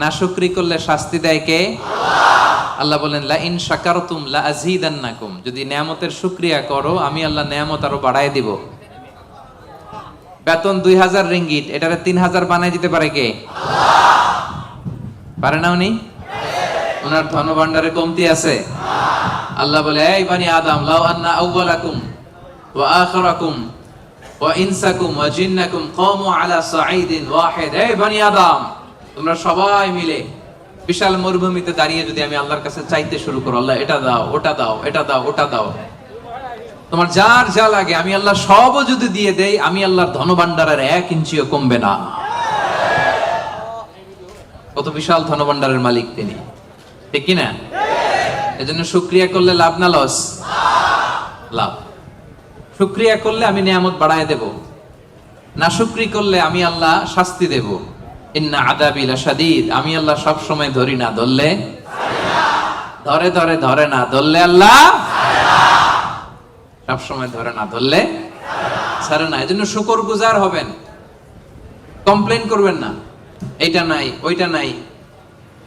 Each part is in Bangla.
নাশুকরি করলে শাস্তি দেয় কে? আল্লাহ বলেন লা ইন শাকারতুম লা আযীদান্নাকুম, যদি নিয়ামতের শুকরিয়া করো আমি আল্লাহ নিয়ামত আরো বাড়ায় দিব। বেতন 2000 রিঙ্গিট, এটারে 3000 বানাই দিতে পারে কে? পারে না উনি? ওনার ধনভাণ্ডারে কমতি আছে? আল্লাহ বলে এই বানি আদম লাউ আন্না আউওয়ালাকুম ওয়া আখিরাকুম ওয়া ইনসাকুম ওয়া জিন্নাকুম কামু আলা সাঈদিন ওয়াহিদ, এই বানি আদম তোমরা সবাই মিলে বিশাল মরুভূমিতে দাঁড়িয়ে যদি আমি আল্লাহর কাছে চাইতে শুরু করো, আল্লাহ এটা দাও ওটা দাও এটা দাও ওটা দাও, তোমার যার যা লাগে আমি আল্লাহ সবও যদি দিয়ে দেই, আমি আল্লাহর ধনভাণ্ডারের 1 ইঞ্চিও কমবে না। কত বিশাল ধনভাণ্ডারের মালিক তিনি, ঠিক কি না? এজন্য শুকরিয়া করলে লাভ না লস? লাভ। শুকরিয়া করলে আমি নিয়ামত বাড়ায় দেব, না শুকরি করলে আমি আল্লাহ শাস্তি দেব। ইন্না আযাবি লাশাদীদ, আমি আল্লাহ সব সময় ধরি না, ধরলে ধরে ধরে ধরে না, ধরলে আল্লাহ সব সময় ধরে না, ধরলে ছাড়ে না। এজন্য শুকরগুজার হবেন, কমপ্লেইন করবেন না এইটা নাই ওইটা নাই,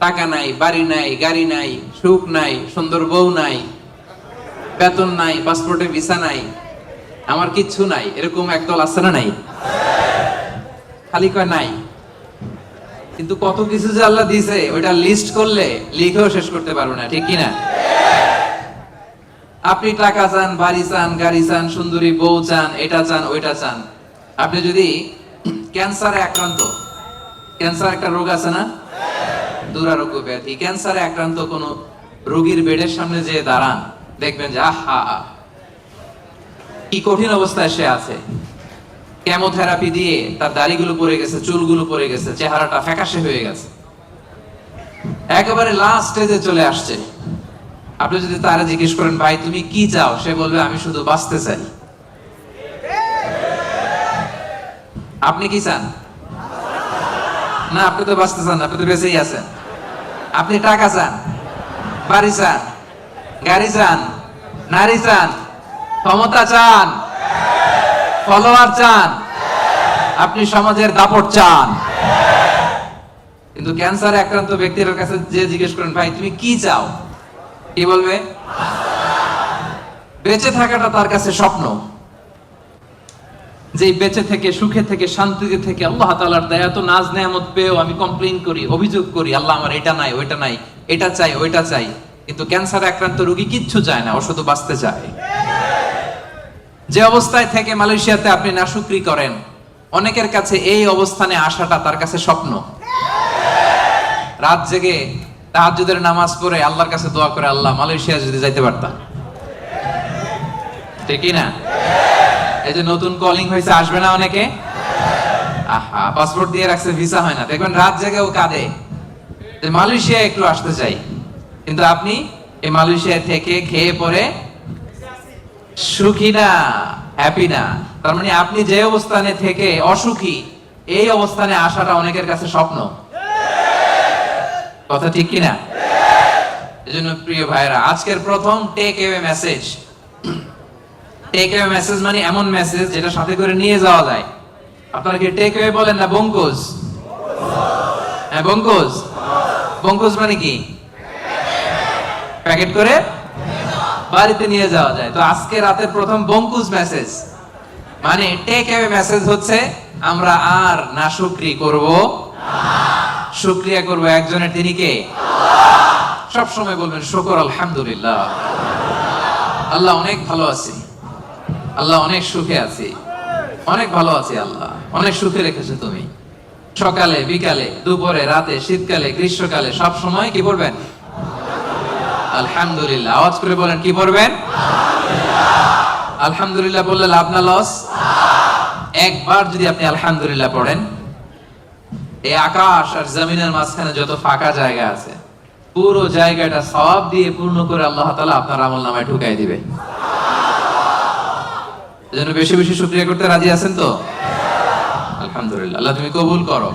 টাকা নাই, বাড়ি নাই, গাড়ি নাই, সুখ নাই, সুন্দর বউ নাই, বেতন নাই, পাসপোর্টে ভিসা নাই, আমার কিচ্ছু নাই, এরকম একদল আছে না? নাই, খালি কয় নাই। কিন্তু কত কিছু যে আল্লাহ দিয়েছে ওইটা লিস্ট করলে লিখেও শেষ করতে পারবো না, ঠিক কি না? আপনি টাকা চান, বাড়ি চান, গাড়ি চান, সুন্দরী বউ চান, এটা চান ওইটা চান। আপনি যদি ক্যান্সারে আক্রান্ত, ক্যান্সার একটা রোগ আছে না, দুরারোগ্য ব্যাধি, ক্যান্সারে আক্রান্ত কোন রোগীর বেডের সামনে যে দাঁড়ান, দেখবেন যে আহা কি কঠিন অবস্থায় সে আছে। কেমোথেরাপি দিয়ে তার দাড়িগুলো পড়ে গেছে, চুলগুলো পড়ে গেছে, চেহারাটা ফ্যাকাশে হয়ে গেছে, একেবারে লাস্ট স্টেজে চলে আসছে। আপনি যদি তারা জিজ্ঞেস করেন ভাই তুমি কি চাও, সে বলবে আমি শুধু বাঁচতে চাই। আপনি কি চান? না, আপনি তো বাঁচতে চান, আপনি তো বেঁচেই আছেন। আপনি টাকা চান, বাড়ি চান, গাড়ি চান, নারী চান, ক্ষমতা চান, ফলোয়ার চান, আপনি সমাজের দাপট চান। কিন্তু ক্যান্সারে আক্রান্ত ব্যক্তির কাছে যে জিজ্ঞেস করেন ভাই তুমি কি চাও, কি বলবে? বেঁচে থাকাটা তার কাছে স্বপ্ন। যে বেঁচে থেকে, সুখে থেকে, শান্তিতে থেকে আল্লাহ তাআলার দয়া তো নাজ নেয়ামত পেয়েও আমি কমপ্লেইন করি, অভিযোগ করি, আল্লাহ আমার এটা নাই ওইটা নাই, এটা চাই ওইটা চাই। কিন্তু ক্যান্সারে আক্রান্ত রোগী কিচ্ছু চায় না, ও শুধু বাঁচতে চায়। যে অবস্থায় থেকে মালয়েশিয়াতে আপনি নাশুকরি করেন, অনেকের কাছে এই অবস্থানে আসাটা তার কাছে স্বপ্ন। রাত জেগে তাহাজ্জুদের নামাজ পড়ে আল্লাহর কাছে দোয়া করে আল্লাহ মালয়েশিয়া যদি যাইতে পারতাম, ঠিক না? এই যে নতুন কলিং হয়েছে, আসবে না অনেকে? আহা, পাসপোর্ট দিয়ে রাখছে, ভিসা হয় না, দেখবেন রাত জেগে ও কাঁদে যে মালয়েশিয়া একটু আসতে চাই। কিন্তু আপনি এই মালয়েশিয়া থেকে খেয়ে পরে সুখী না, হ্যাপি না। তার মানে আপনি যে অবস্থানে থেকে অসুখী, এই অবস্থানে আসাটা অনেকের কাছে স্বপ্ন। কথা ঠিক কিনা? এজন্য প্রিয় ভাইরা, আজকের প্রথম take away message. Take away message মানে এমন মেসেজ যেটা সাথে করে নিয়ে যাওয়া যায়। আপনারা কি টেক অ্যাওয়ে বলেন না বঙ্কুজ? হ্যাঁ, বঙ্কুজ। বঙ্কুজ মানে কি? প্যাকেট করে বাড়িতে নিয়ে যাওয়া যায়। তো আজকে রাতের প্রথম বঙ্কুজ মেসেজ মানে টেক অ্যাওয়ে মেসেজ হচ্ছে আমরা আর নাশুকরি করব না, শুকরিয়া করব একজনের, তিনি কে? সব সময় বলবেন শুকর আলহামদুলিল্লাহ, আল্লাহ অনেক ভালো আছি, আল্লাহ অনেক সুখে আছি, অনেক ভালো আছি, আল্লাহ অনেক সুখে রেখেছে তুমি। সকালে, বিকালে, দুপুরে, রাতে, শীতকালে, গ্রীষ্মকালে সব সময় কি বলবেন? আলহামদুলিল্লাহ। আওয়াজ করে বলেন কি বলবেন? আলহামদুলিল্লাহ বললে লাভ না লস? একবার যদি আপনি আলহামদুলিল্লাহ পড়েন, এই আকাশ আর জমিনের মাঝখানে যত ফাঁকা জায়গা আছে পুরো জায়গাটা সওয়াব দিয়ে পূর্ণ করে আল্লাহ তাআলা আপনার আমলনামায় ঢুকাই দিবে। এজন্য বেশি বেশি শুকরিয়া করতে রাজি আছেন তো? আলহামদুলিল্লাহ, আল্লাহ তুমি কবুল করো।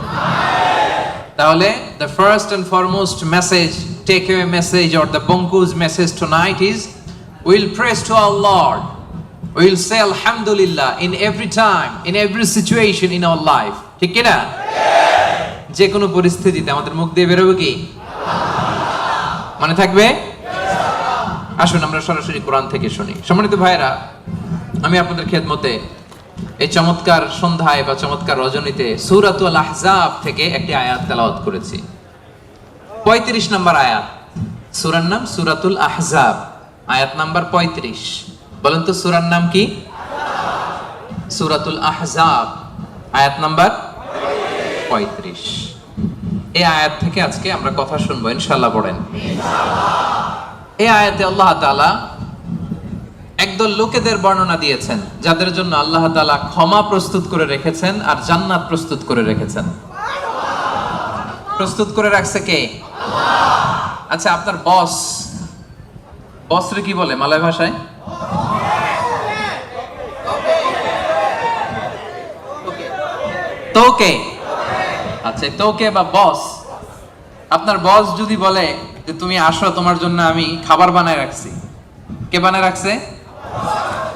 তাহলে the first and foremost message, takeaway message or the Bonku's message tonight is we'll praise to our Lord. We'll say alhamdulillah in every time, in every situation in our life. ঠিক কি না? যে কোনো পরিস্থিতিতে আমাদের মুখ দিয়ে বেরোবে কি? মনে থাকবে? আসুন আমরা সরাসরি কোরআন থেকে শুনি। সম্মানিত ভাইরা, আমি আপনাদের খেদমতে এই চমৎকার সন্ধ্যায় বা চমৎকার রজনীতে সূরাতুল আহজাব থেকে একটি আয়াত তেলাওয়াত করেছি। 35 নম্বর আয়াত। সূরার নাম সূরাতুল আহজাব, আয়াত নাম্বার 35। বলেন তো সূরার নাম কি? সূরাতুল আহজাব, আয়াত নাম্বার 35। এই আয়াত থেকে আজকে আমরা কথা শুনবো ইনশাআল্লাহ। পড়েন। এই আয়াতে আল্লাহ তাআলা একদল লোকেদের বর্ণনা দিয়েছেন যাদের জন্য আল্লাহ তাআলা ক্ষমা প্রস্তুত করে রেখেছেন আর জান্নাত প্রস্তুত করে রেখেছেন। প্রস্তুত করে রাখছে কে? আচ্ছা, আপনার বস রে কি বলে মালয় ভাষায়? তোকে। আচ্ছা, তোকে বা বস। আপনার বস যদি বলে যে তুমি আসো, তোমার জন্য আমি খাবার বানায় রাখছি, কে বানায় রাখছে?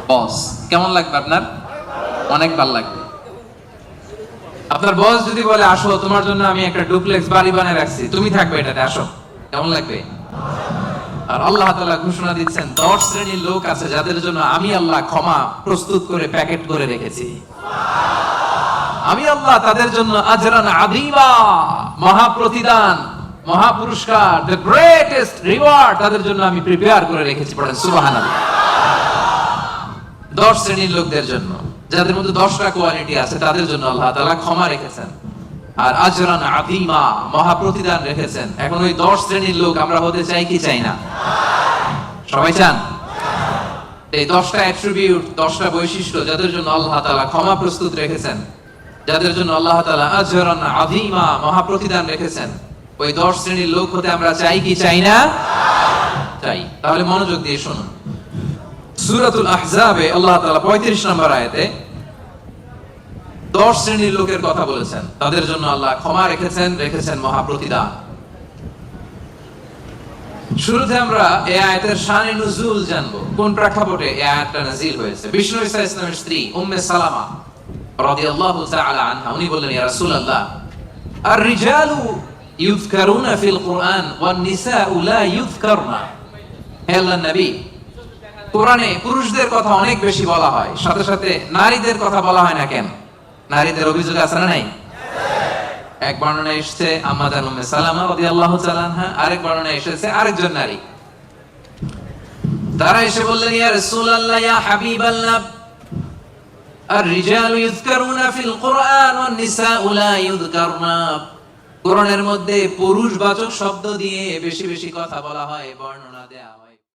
বস। কেমন লাগবে আপনার? অনেক ভালো লাগবে। আপনার বস যদি বলে আসো, তোমার জন্য আমি একটা ডুপ্লেক্স বাড়ি বানায় রাখছি, তুমি থাকবে এটাতে, আসো, কেমন লাগবে? আর আল্লাহ তাআলা ঘোষণা দিচ্ছেন 10 শ্রেণীর লোক আছে যাদের জন্য আমি আল্লাহ ক্ষমা প্রস্তুত করে প্যাকেট করে রেখেছি। আমি আল্লাহ তাদের জন্য আজরান আযীমা, মহা প্রতিদান, মহা পুরস্কার, দ্য গ্রেটেস্ট রিওয়ার্ড তাদের জন্য আমি প্রিপেয়ার করে রেখেছি। পড়েন সুবহানাল্লাহ। 10 শ্রেণীর লোকদের জন্য, যাদের মধ্যে 10টা কোয়ালিটি আছে, তাদের জন্য আল্লাহ তাআলা ক্ষমা রেখেছেন আর আজরান আযীমা, মহা প্রতিদান রেখেছেন। এখন ওই 10 শ্রেণীর লোক আমরা হতে চাই কি চাই না? সবাই চান? এই 10টা অ্যাট্রিবিউট, 10টা বৈশিষ্ট্য যাদের জন্য আল্লাহ তাআলা ক্ষমা প্রস্তুত রেখেছেন, যাদের জন্য আল্লাহ তাআলা আজরান আযীমা, মহা প্রতিদান রেখেছেন, ওই 10 শ্রেণীর লোক হতে আমরা চাই কি চাই না? চাই। তাহলে মনোযোগ দিয়ে শুনুন। সূরাতুল আহজাবে আল্লাহ তাআলা 35 নম্বর আয়াতে 10 শ্রেণীর লোকের কথা বলেছেন, তাদের জন্য আল্লাহ ক্ষমা রেখেছেন মহা প্রতিদান। শুরুতে আমরা এই আয়াতের শানে নুজুল জানবো, কোন প্রেক্ষাপটে এই আয়াতটা নাযিল হয়েছে। বিষ্ণু ঈসা ইসলামের স্ত্রী উম্মে সালামা রাদিয়াল্লাহু তাআলা আনহা, উনি বললেন, ইয়া রাসূলুল্লাহ, আর-রিজালু ইউযকারুনা ফিল কুরআন ওয়ান নিসাউ লা ইউযকারনা। হে আল্লাহর নবী, কোরআনে পুরুষদের কথা অনেক বেশি বলা হয়, সাথে সাথে নারীদের কথা বলা হয় না কেন? নারীদের অভিযোগ আছে না নাই? এক বর্ণনায় এসেছে আম্মা জান উম্মে সালামা রাদিয়াল্লাহু তাআলা আনহা, আরেক বর্ণনায় এসেছে আরেকজন নারী। তারা এসে বললেন, ইয়া রাসূলুল্লাহ, ইয়া হাবিবাল্লাহ, আর-রিজালু ইউযকারুনা ফিল কুরআন ওয়ান নিসাউ লা ইউযকারনা। কোরআনের মধ্যে পুরুষবাচক শব্দ দিয়ে বেশি বেশি কথা বলা হয়, বর্ণনা দেয়া হয়।